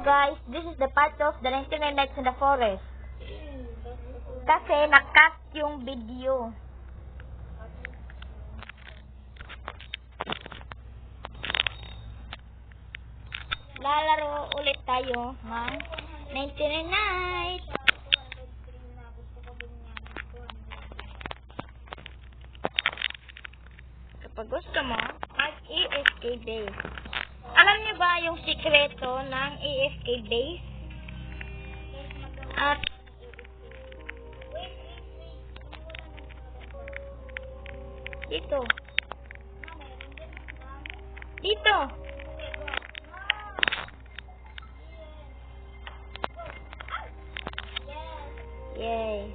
guys, this is the part of the 99 Nights in the Forest. Kasi nakat yung video. Lalaro ulit tayo ng 99 Nights. Kapag gusto mo, mag-AFK base. Alam niyo ba yung sikreto ng AFK base? At dito. Dito. Yay.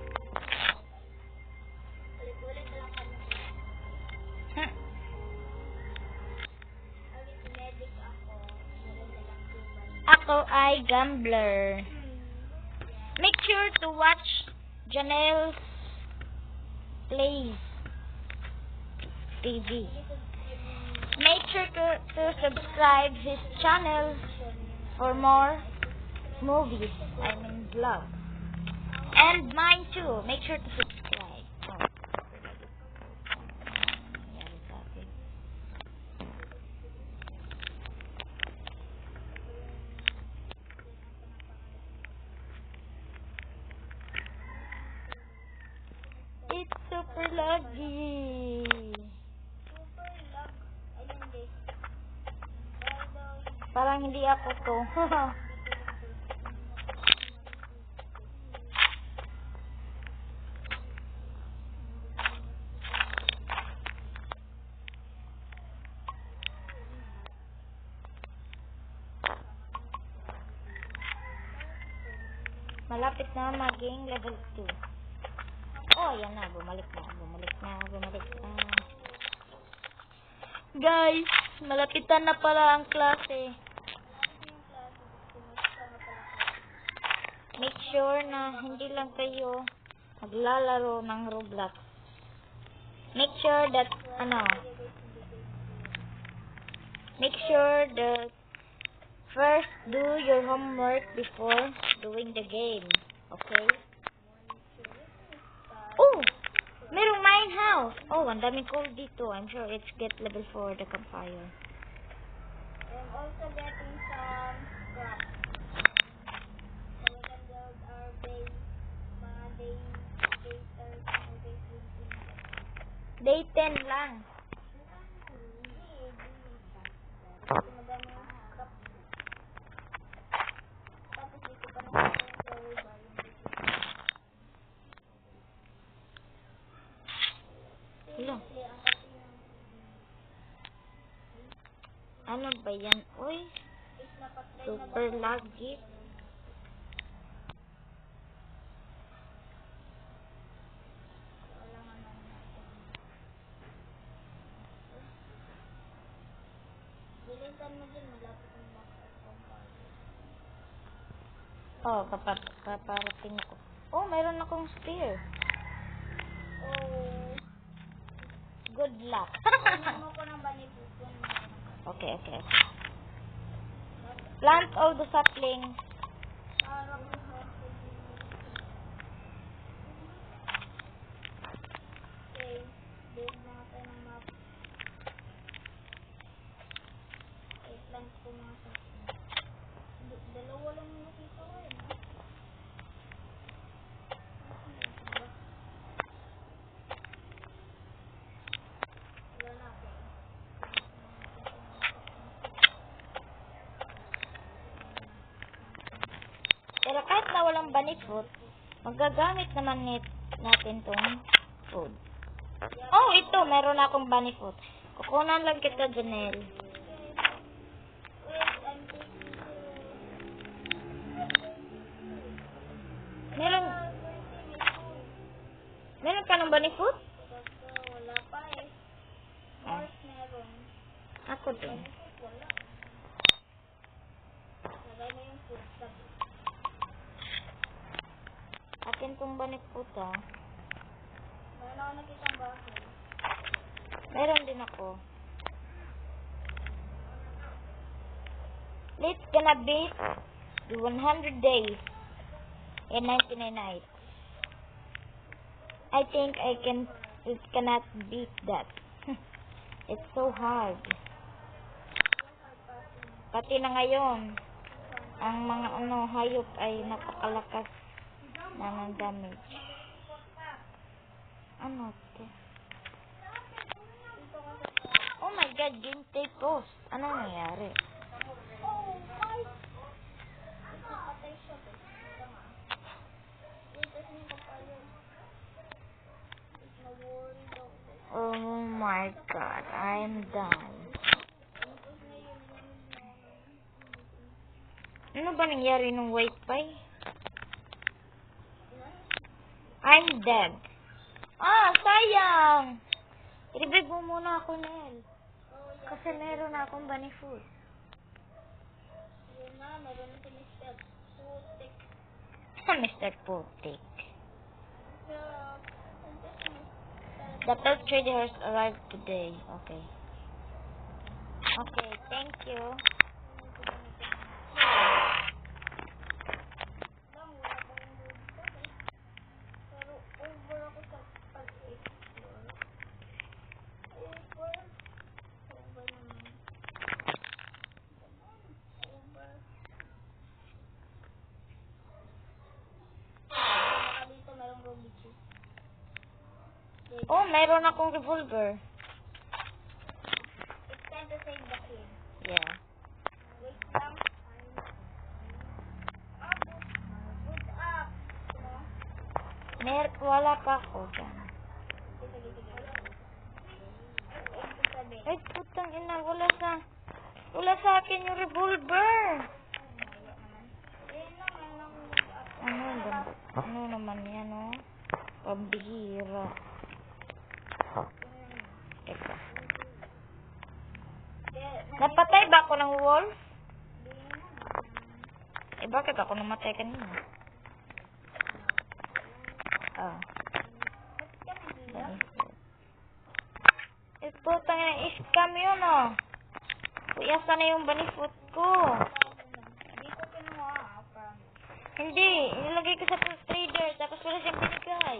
Ako ay gambler. Make sure to watch Janelle's Plays TV. Make sure to subscribe his channel for more movies, vlogs. And mine too. Make sure to subscribe. It's super laggy. Parang hindi ako to. Malapit na maging level 2. Oh, yan na. Bumalik na. Guys, malapitan na pala ang klase. Make sure na hindi lang kayo maglalaro ng Roblox. Make sure that, make sure that first do your homework before doing the game. Okay? Oh! Merong mine house! Oh, ang daming coal dito. I'm sure it's get level 4 the campfire. I'm also getting some scrap. So we can build our base. Mga day 30 or day 15. Day 10 lang. Kasi madami yung scrap. Tapos dito pa naman yung flower bar. Hello. Ano ba yan? Uy, super laggy. Bilisan mo din, malapit ang box at Oh, paparating ako. Oh, mayroon akong spear. Oh. Good luck. Ano ko ng banipupon. Okay. Plant all the saplings. Okay, build na tayo ng map. Okay, plant ko mga saplings. Dalawa lang yung nakita ko eh. Wala na ako. Pero kahit na walang bunny fruit, magagamit naman natin tong food. Oh, ito, meron akong bunny fruit. Kukunan lang kita, Janelle. Wait, I'm taking Meron ka ng bunny fruit? wala pa eh. Horse meron. Ako din. Wala. Lagay mo yung food sabi. Akin tong bunny fruit, ah. Meron ako nakitang bahay. Meron din ako. Let's gonna beat The 100 days and 99 nights. I think it cannot beat that. It's so hard. Pati na ngayon, ang mga hayop ay napakalakas na ng damage. Ano ito? Oh my god, game tape post. Ano nangyari? Oh my god, I'm done. Ano ba nangyari nung wifi? I'm dead. Ah, sayang! I-revive mo muna ako, Nel. Kasi meron na akong bunny food. Yun na, meron na si Mr. Putik. Mr. Putik. The third trader has arrived today. Okay. Okay, thank you. Pero over ako sa pag-explore. Over naman. Over. Baka dito merong Ruby cheese. Oh, mayroon akong revolver. It's time to save the kid. Yeah. Wait lang. Up. Good up. Wala pa ako dyan. Sige. Ay, putang ina, wala sa akin yung revolver. Ano naman yan, oh? Pambihira. Teka. Napatay ba ako ng wolf? Eh, bakit ako namatay kanina? Ah. Eh, putang ina, scam yun, oh. Kuyasa na yung bunny food ko. Hindi ko kinuha. Hindi, nilagay ko sa trader, tapos wala siyang binigay.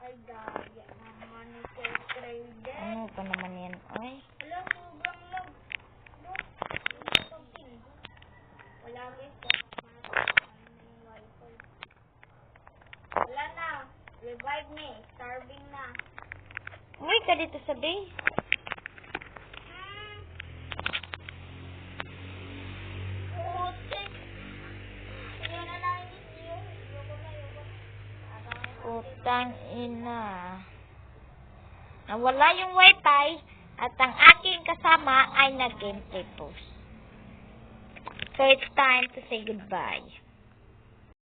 Ay, gaya naman ni Sir Trader. Ano pa naman yan? Ay, Wala, sobrang lag. Look, wala guys. Yung wifi. Wala na. Revive me. Starving na. umuwi ka dito sa base. Putik. Sige na lang yun. Ayoko. Putang ina. Nawala yung wifi at ang aking kasama ay nag-gameplay post. So it's time to say goodbye.